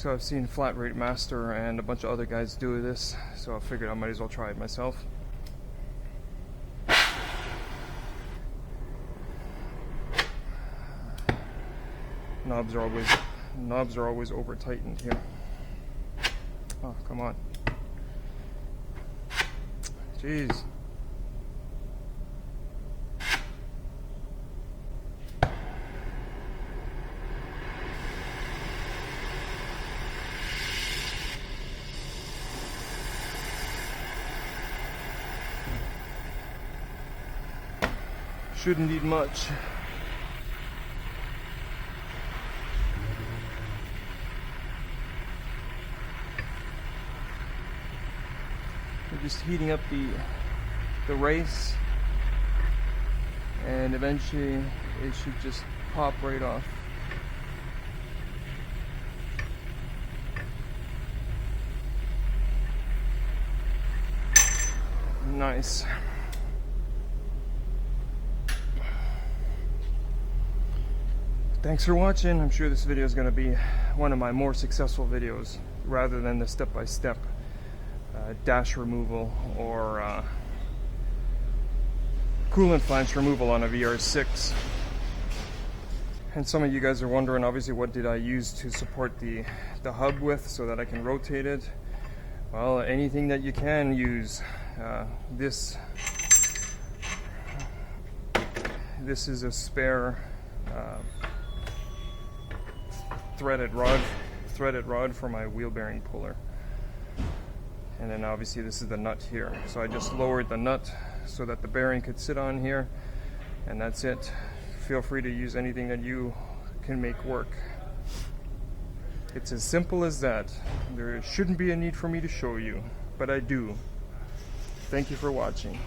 So I've seen Flat Rate Master and a bunch of other guys do this, so I figured I might as well try it myself. Knobs are always over tightened here. Oh, come on. Jeez. Shouldn't need much. We're just heating up the race, and eventually it should just pop right off. Nice. Thanks for watching. I'm sure this video is going to be one of my more successful videos rather than the step-by-step dash removal or coolant flange removal on a VR6. And some of you guys are wondering, obviously, what did I use to support the hub with so that I can rotate it? Well, anything that you can use. This is a spare threaded rod for my wheel bearing puller, and then obviously this is the nut here, so I just lowered the nut so that the bearing could sit on here, and that's it. Feel free to use anything that you can make work. It's as simple as that. There shouldn't be a need for me to show you, but I do. Thank you for watching.